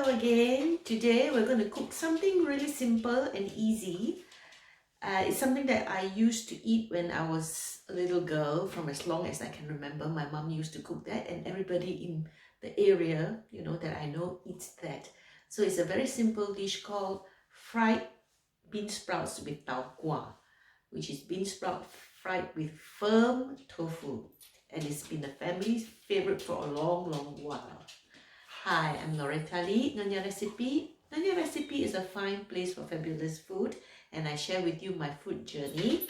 again. Today we're going to cook something really simple and easy. It's something that I used to eat when I was a little girl. From as long as I can remember, my mom used to cook that, and everybody in the area, that I know, eats that. So it's a very simple dish called fried bean sprouts with Taukwa, which is bean sprout fried with firm tofu, and it's been a family favorite for a long while. Hi, I'm Nyonyarecipe. Nyonyarecipe is a fine place for fabulous food, and I share with you my food journey.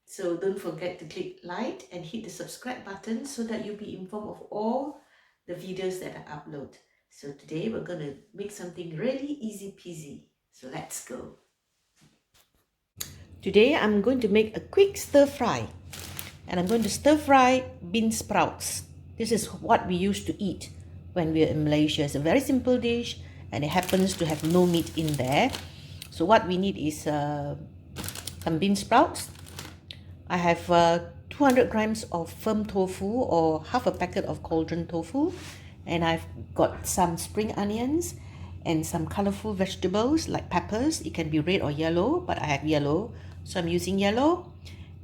So don't forget to click like and hit the subscribe button so that you'll be informed of all the videos that I upload. So today we're going to make something really easy peasy. So let's go. Today I'm going to make a quick stir fry, and I'm going to stir fry bean sprouts. This is what we used to eat when we were in Malaysia. It's a very simple dish, and it happens to have no meat in there. So what we need is some bean sprouts. I have 200 grams of firm tofu, or half a packet of cauldron tofu, and I've got some spring onions and some colorful vegetables like peppers. It can be red or yellow, but I have yellow, so I'm using yellow.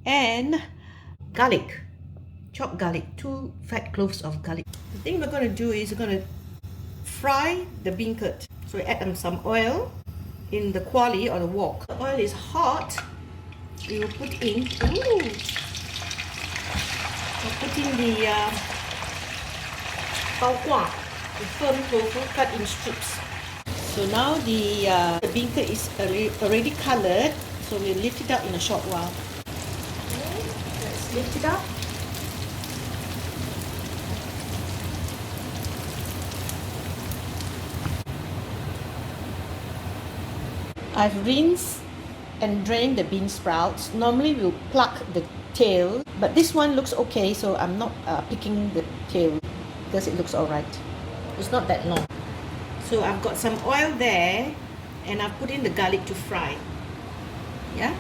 And garlic, chopped garlic, 2 fat cloves of garlic. The thing we're going to do is we're going to fry the beancurd. So we add some oil in the kuali or the wok. The oil is hot. We will put in, we'll put in the Taukwa, the firm tofu cut in strips. So now the beancurd is already colored, so we'll lift it up in a short while. Okay, let's lift it up. I've rinsed and drained the bean sprouts. Normally we'll pluck the tail, but this one looks okay, so I'm not picking the tail because it looks alright. It's not that long. So I've got some oil there, and I've put in the garlic to fry. Yeah.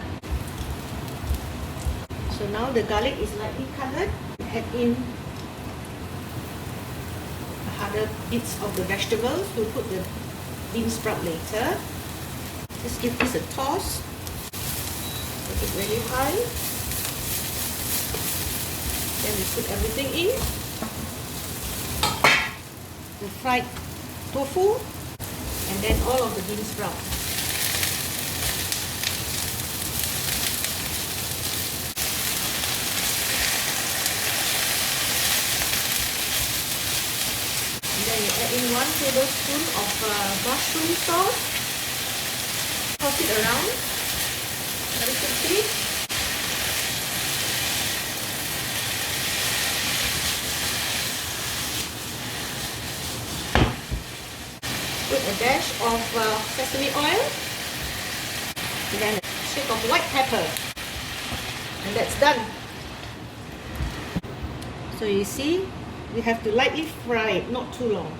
So now the garlic is lightly colored. Add in other bits of the vegetables. We'll put the bean sprout later. Just give this a toss. Make it really high. Then we put everything in. The fried tofu, and then all of the bean sprouts. And then you add in 1 tablespoon of mushroom sauce. Toss it around very quickly. Put a dash of sesame oil, and then a stick of white pepper, and that's done. So you see, we have to lightly fry it, not too long.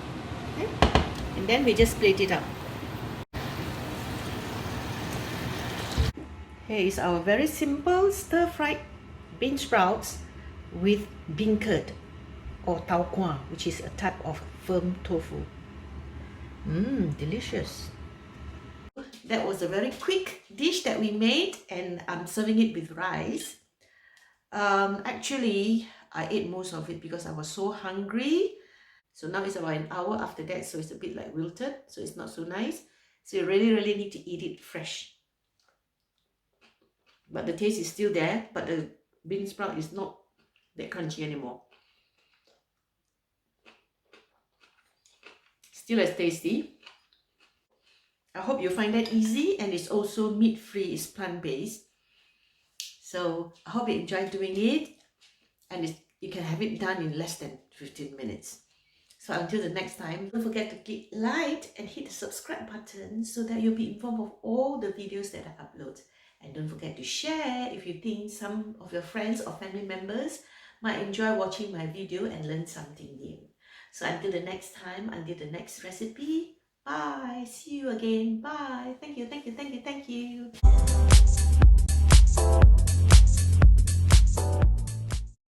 Okay? And then we just plate it up. Here is our very simple stir-fried bean sprouts with beancurd or Taukwa, which is a type of firm tofu. Delicious. That was a very quick dish that we made, and I'm serving it with rice. Actually, I ate most of it because I was so hungry. So now it's about an hour after that, so it's a bit like wilted, so it's not so nice. So you really need to eat it fresh. But the taste is still there, but the bean sprout is not that crunchy anymore. Still as tasty. I hope you find that easy, and it's also meat-free, it's plant-based. So I hope you enjoy doing it, and you can have it done in less than 15 minutes. So until the next time, don't forget to click like and hit the subscribe button so that you'll be informed of all the videos that I upload. And don't forget to share if you think some of your friends or family members might enjoy watching my video and learn something new. So until the next time, until the next recipe, bye. See you again. Bye. Thank you.